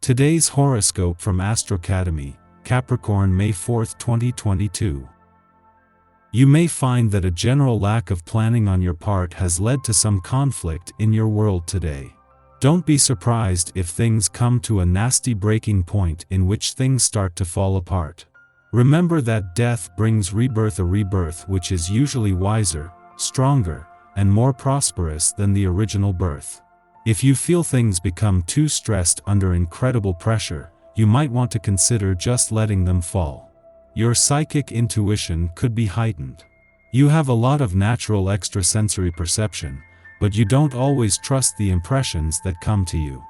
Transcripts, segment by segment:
Today's horoscope from Astrocademy, Capricorn May 4, 2022. You may find that a general lack of planning on your part has led to some conflict in your world today. Don't be surprised if things come to a nasty breaking point in which things start to fall apart. Remember that death brings rebirth, a rebirth which is usually wiser, stronger, and more prosperous than the original birth. If you feel things become too stressed under incredible pressure, you might want to consider just letting them fall. Your psychic intuition could be heightened. You have a lot of natural extrasensory perception, but you don't always trust the impressions that come to you.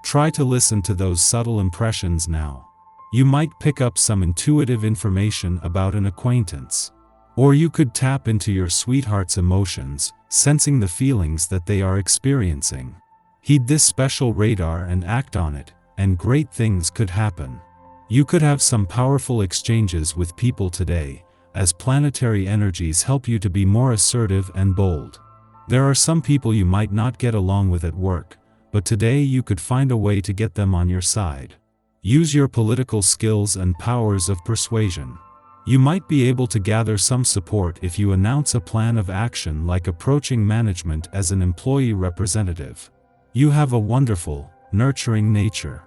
Try to listen to those subtle impressions now. You might pick up some intuitive information about an acquaintance. Or you could tap into your sweetheart's emotions, sensing the feelings that they are experiencing. Heed this special radar and act on it, and great things could happen. You could have some powerful exchanges with people today, as planetary energies help you to be more assertive and bold. There are some people you might not get along with at work, but today you could find a way to get them on your side. Use your political skills and powers of persuasion. You might be able to gather some support if you announce a plan of action, like approaching management as an employee representative. You have a wonderful, nurturing nature.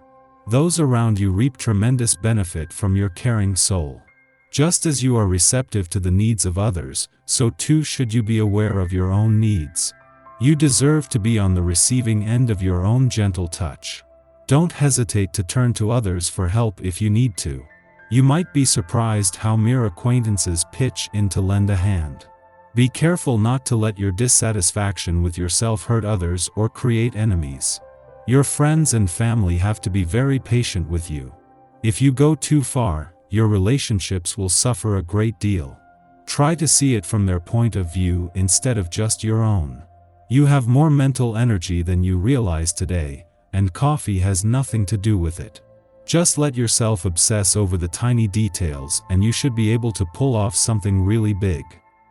Those around you reap tremendous benefit from your caring soul. Just as you are receptive to the needs of others, so too should you be aware of your own needs. You deserve to be on the receiving end of your own gentle touch. Don't hesitate to turn to others for help if you need to. You might be surprised how mere acquaintances pitch in to lend a hand. Be careful not to let your dissatisfaction with yourself hurt others or create enemies. Your friends and family have to be very patient with you. If you go too far, your relationships will suffer a great deal. Try to see it from their point of view instead of just your own. You have more mental energy than you realize today, and coffee has nothing to do with it. Just let yourself obsess over the tiny details and you should be able to pull off something really big.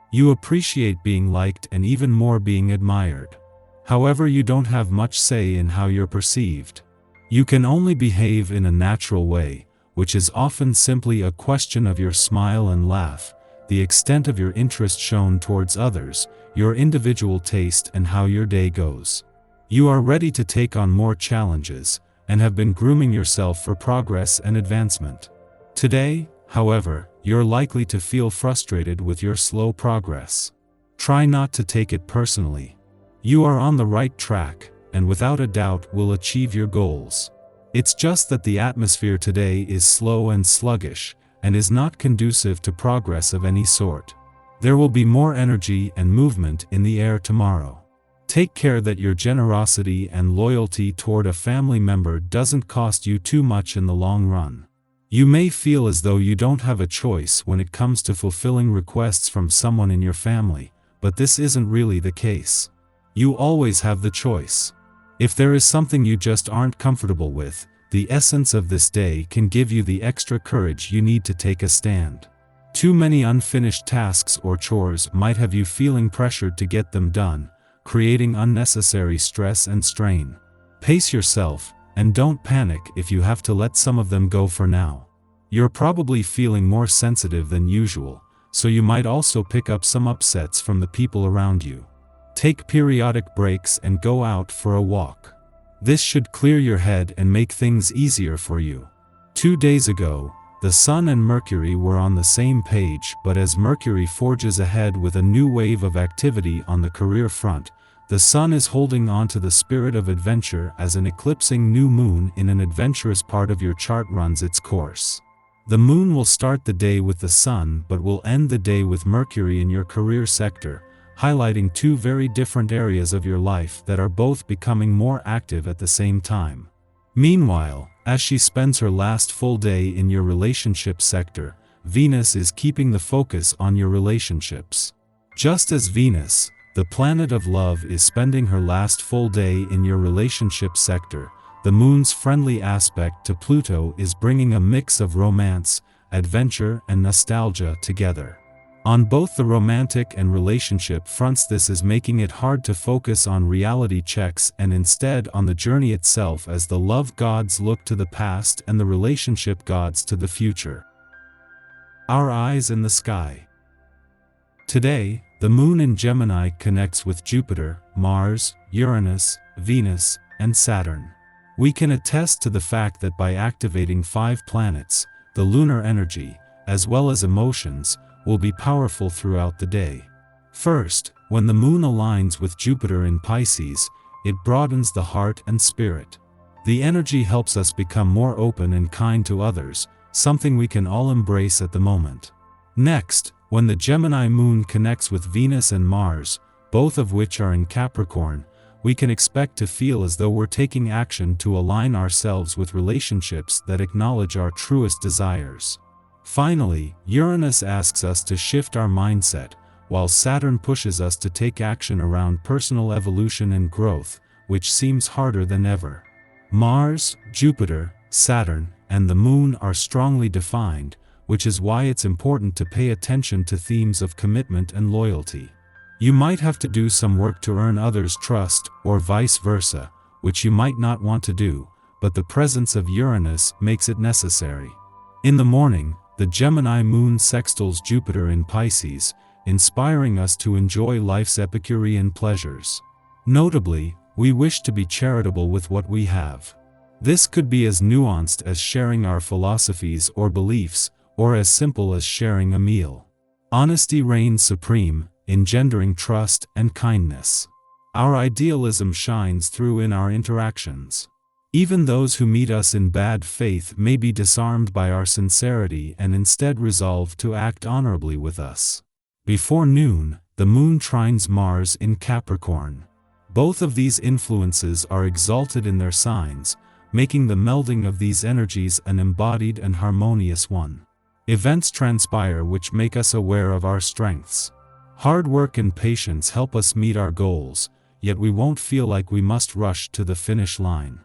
You appreciate being liked and even more being admired. However, you don't have much say in how you're perceived. You can only behave in a natural way, which is often simply a question of your smile and laugh, the extent of your interest shown towards others, your individual taste, and how your day goes. You are ready to take on more challenges, and have been grooming yourself for progress and advancement. Today, however, you're likely to feel frustrated with your slow progress. Try not to take it personally. You are on the right track, and without a doubt will achieve your goals. It's just that the atmosphere today is slow and sluggish, and is not conducive to progress of any sort. There will be more energy and movement in the air tomorrow. Take care that your generosity and loyalty toward a family member doesn't cost you too much in the long run. You may feel as though you don't have a choice when it comes to fulfilling requests from someone in your family, but this isn't really the case. You always have the choice. If there is something you just aren't comfortable with, the essence of this day can give you the extra courage you need to take a stand. Too many unfinished tasks or chores might have you feeling pressured to get them done, creating unnecessary stress and strain. Pace yourself, and don't panic if you have to let some of them go for now. You're probably feeling more sensitive than usual, so you might also pick up some upsets from the people around you. Take periodic breaks and go out for a walk. This should clear your head and make things easier for you. 2 days ago, the Sun and Mercury were on the same page, but as Mercury forges ahead with a new wave of activity on the career front, the Sun is holding on to the spirit of adventure as an eclipsing new moon in an adventurous part of your chart runs its course. The moon will start the day with the Sun but will end the day with Mercury in your career sector, highlighting two very different areas of your life that are both becoming more active at the same time. Meanwhile, as she spends her last full day in your relationship sector, Venus is keeping the focus on your relationships. Just as Venus, the planet of love, is spending her last full day in your relationship sector, the moon's friendly aspect to Pluto is bringing a mix of romance, adventure, and nostalgia together. On both the romantic and relationship fronts, this is making it hard to focus on reality checks and instead on the journey itself, as the love gods look to the past and the relationship gods to the future. Our eyes in the sky. Today, the moon in Gemini connects with Jupiter, Mars, Uranus, Venus, and Saturn. We can attest to the fact that by activating 5 planets, the lunar energy, as well as emotions, will be powerful throughout the day. First, when the moon aligns with Jupiter in Pisces, it broadens the heart and spirit. The energy helps us become more open and kind to others, something we can all embrace at the moment. Next, when the Gemini moon connects with Venus and Mars, both of which are in Capricorn, we can expect to feel as though we're taking action to align ourselves with relationships that acknowledge our truest desires. Finally, Uranus asks us to shift our mindset, while Saturn pushes us to take action around personal evolution and growth, which seems harder than ever. Mars, Jupiter, Saturn, and the Moon are strongly defined, which is why it's important to pay attention to themes of commitment and loyalty. You might have to do some work to earn others' trust, or vice versa, which you might not want to do, but the presence of Uranus makes it necessary. In the morning, the Gemini moon sextiles Jupiter in Pisces, inspiring us to enjoy life's Epicurean pleasures. Notably, we wish to be charitable with what we have. This could be as nuanced as sharing our philosophies or beliefs, or as simple as sharing a meal. Honesty reigns supreme, engendering trust and kindness. Our idealism shines through in our interactions. Even those who meet us in bad faith may be disarmed by our sincerity and instead resolve to act honorably with us. Before noon, the moon trines Mars in Capricorn. Both of these influences are exalted in their signs, making the melding of these energies an embodied and harmonious one. Events transpire which make us aware of our strengths. Hard work and patience help us meet our goals, yet we won't feel like we must rush to the finish line.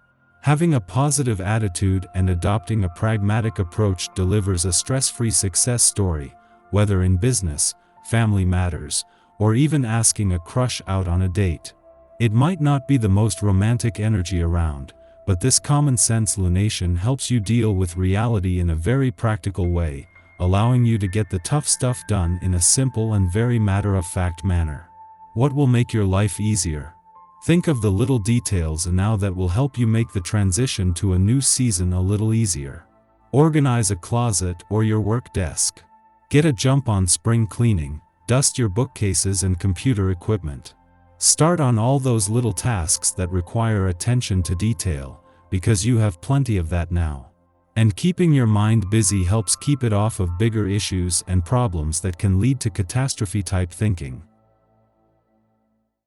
Having a positive attitude and adopting a pragmatic approach delivers a stress-free success story, whether in business, family matters, or even asking a crush out on a date. It might not be the most romantic energy around, but this common-sense lunation helps you deal with reality in a very practical way, allowing you to get the tough stuff done in a simple and very matter-of-fact manner. What will make your life easier? Think of the little details now that will help you make the transition to a new season a little easier. Organize a closet or your work desk. Get a jump on spring cleaning, dust your bookcases and computer equipment. Start on all those little tasks that require attention to detail, because you have plenty of that now. And keeping your mind busy helps keep it off of bigger issues and problems that can lead to catastrophe-type thinking.